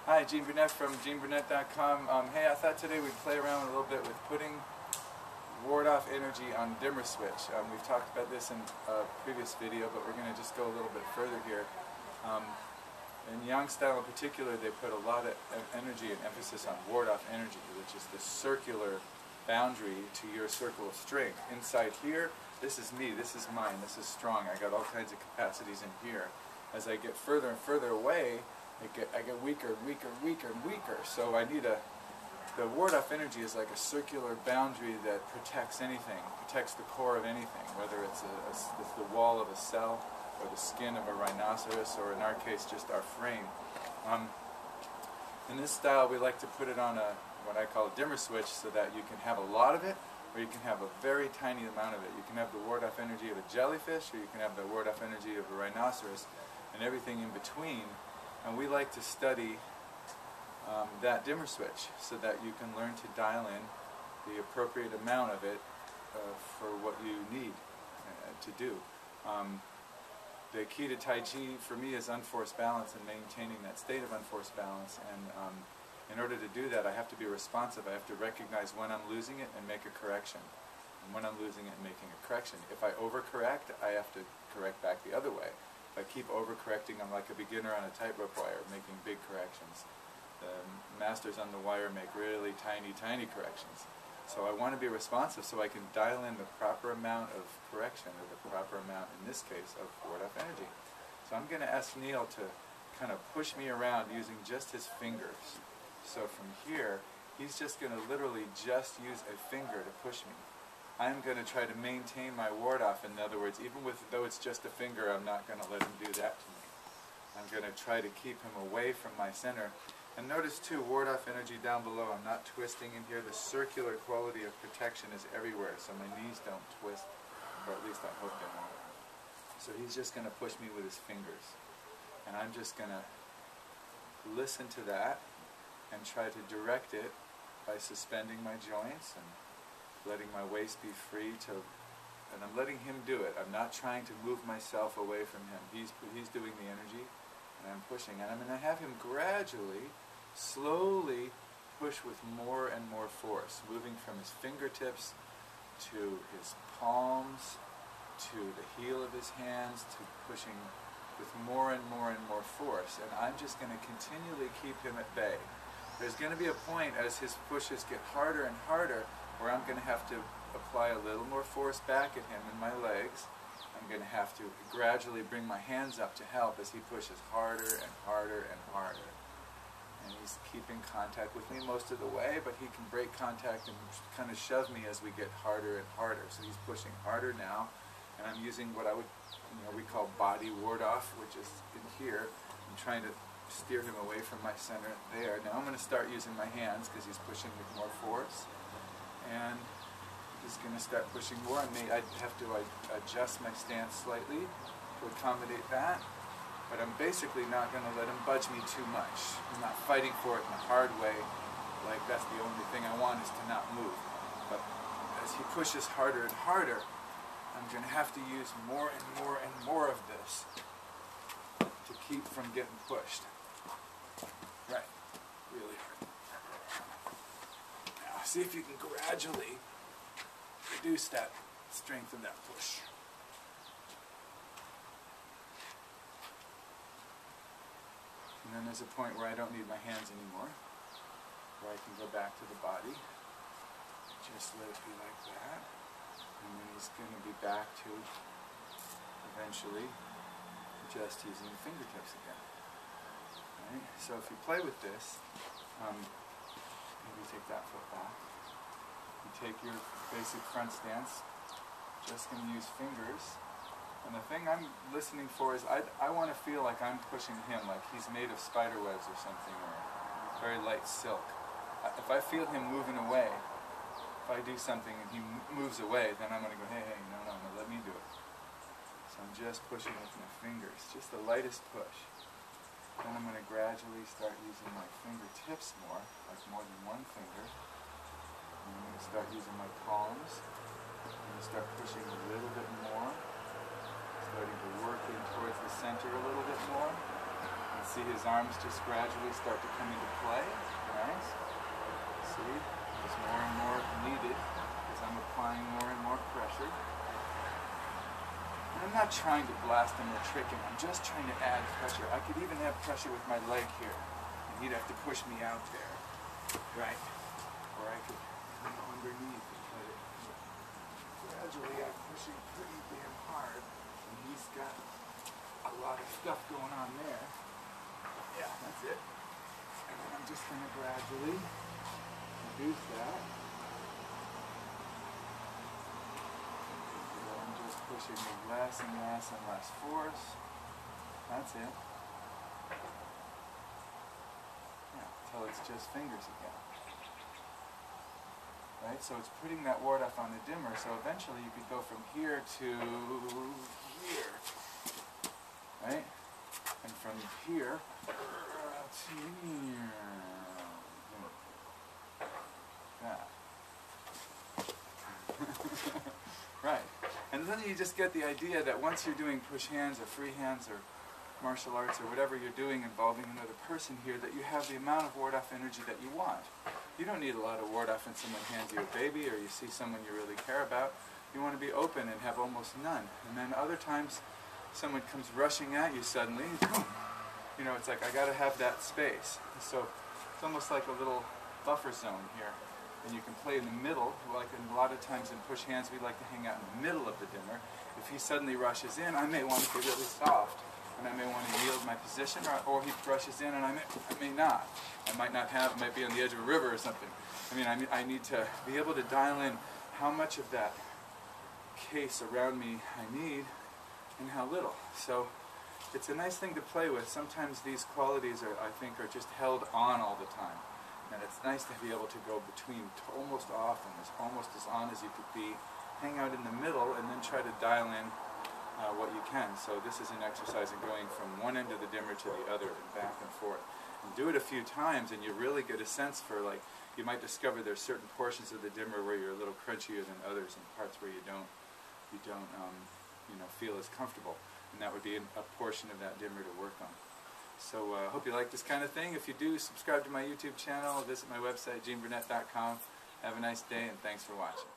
Hi, Gene Burnett from GeneBurnett.com. Hey, I thought today we'd play around a little bit with putting ward-off energy on dimmer switch. We've talked about this in a previous video, but we're going to just go a little bit further here. In Yang style in particular, they put a lot of energy and emphasis on ward-off energy, which is the circular boundary to your circle of strength. Inside here, this is me, this is mine, this is strong. I got all kinds of capacities in here. As I get further and further away, I get weaker, weaker, weaker, and weaker. So I need the ward-off energy is like a circular boundary that protects anything, protects the core of anything, whether it's the wall of a cell, or the skin of a rhinoceros, or in our case, just our frame. In this style, we like to put it on what I call a dimmer switch, so that you can have a lot of it, or you can have a very tiny amount of it. You can have the ward-off energy of a jellyfish, or you can have the ward-off energy of a rhinoceros, and everything in between. And we like to study that dimmer switch so that you can learn to dial in the appropriate amount of it for what you need to do. The key to Tai Chi for me is unforced balance and maintaining that state of unforced balance. And in order to do that, I have to be responsive. I have to recognize when I'm losing it and make a correction. And when I'm losing it and making a correction. If I overcorrect, I have to correct back the other way. If I keep overcorrecting, I'm like a beginner on a tightrope wire, making big corrections. The masters on the wire make really tiny, tiny corrections. So I want to be responsive so I can dial in the proper amount of correction, or the proper amount, in this case, of ward-off energy. So I'm going to ask Neil to kind of push me around using just his fingers. So from here, he's just going to literally just use a finger to push me. I'm going to try to maintain my ward-off. In other words, even though it's just a finger, I'm not going to let him do that to me. I'm going to try to keep him away from my center. And notice too, ward-off energy down below, I'm not twisting in here. The circular quality of protection is everywhere, so my knees don't twist, or at least I hope they won't. So he's just going to push me with his fingers. And I'm just going to listen to that and try to direct it by suspending my joints and letting my waist be free and I'm letting him do it. I'm not trying to move myself away from him. He's doing the energy, and I'm pushing. And I'm going to have him gradually, slowly push with more and more force, moving from his fingertips to his palms, to the heel of his hands, to pushing with more and more and more force. And I'm just going to continually keep him at bay. There's going to be a point as his pushes get harder and harder where I'm going to have to apply a little more force back at him in my legs. I'm going to have to gradually bring my hands up to help as he pushes harder and harder and harder. And he's keeping contact with me most of the way, but he can break contact and kind of shove me as we get harder and harder. So he's pushing harder now, and I'm using what we call body ward-off, which is in here. I'm trying to steer him away from my center there. Now I'm going to start using my hands because he's pushing with more force. And he's going to start pushing more. I have to adjust my stance slightly to accommodate that. But I'm basically not going to let him budge me too much. I'm not fighting for it in a hard way, like that's the only thing I want is to not move. But as he pushes harder and harder, I'm going to have to use more and more and more of this to keep from getting pushed. Right, really hard. Now, see if you can gradually reduce that strength of that push. And then there's a point where I don't need my hands anymore, where I can go back to the body. Just let it be like that. And then he's going to be back to eventually just using the fingertips again. Right? So if you play with this, maybe take that foot back. You take your basic front stance, just going to use fingers. And the thing I'm listening for is I want to feel like I'm pushing him, like he's made of spider webs or something, or very light silk. If I feel him moving away, if I do something and he moves away, then I'm going to go, hey, no, let me do it. So I'm just pushing with my fingers, just the lightest push. Then I'm going to gradually start using my fingertips more, like more than one finger. And I'm going to start using my palms. I'm going to start pushing a little bit more. Starting to work in towards the center a little bit more. And see his arms just gradually start to come into play. Nice. See, there's more and more needed as I'm applying more and more pressure. And I'm not trying to blast him or trick him, I'm just trying to add pressure. I could even have pressure with my leg here, and he'd have to push me out there. Right. Or I could come underneath and try to... Gradually I'm pushing pretty damn hard, and he's got a lot of stuff going on there. Yeah, that's it. And then I'm just going to gradually reduce that. So I'm just pushing with less and less and less force. That's it. Yeah, until it's just fingers again. Right, so it's putting that ward off on the dimmer, so eventually you could go from here to here. Right? And from here to here. That. Right. And then you just get the idea that once you're doing push hands or free hands or martial arts or whatever you're doing involving another person here, that you have the amount of ward-off energy that you want. You don't need a lot of ward-off when someone hands you a baby or you see someone you really care about. You want to be open and have almost none. And then other times someone comes rushing at you suddenly, you know, it's like I got to have that space. So it's almost like a little buffer zone here. And you can play in the middle, like a lot of times in push hands we like to hang out in the middle of the dimmer. If he suddenly rushes in, I may want to be really soft. And I may want to yield my position, or he rushes in and I may not. I might not have, might be on the edge of a river or something. I need to be able to dial in how much of that case around me I need and how little. So it's a nice thing to play with. Sometimes these qualities are, I think, are just held on all the time. And it's nice to be able to go between almost off and almost as on as you could be, hang out in the middle, and then try to dial in what you can. So this is an exercise in going from one end of the dimmer to the other and back and forth. And do it a few times and you really get a sense for, like, you might discover there's certain portions of the dimmer where you're a little crunchier than others and parts where you don't feel as comfortable. And that would be a portion of that dimmer to work on. So I hope you like this kind of thing. If you do, subscribe to my YouTube channel, visit my website, Burnett.com. Have a nice day and thanks for watching.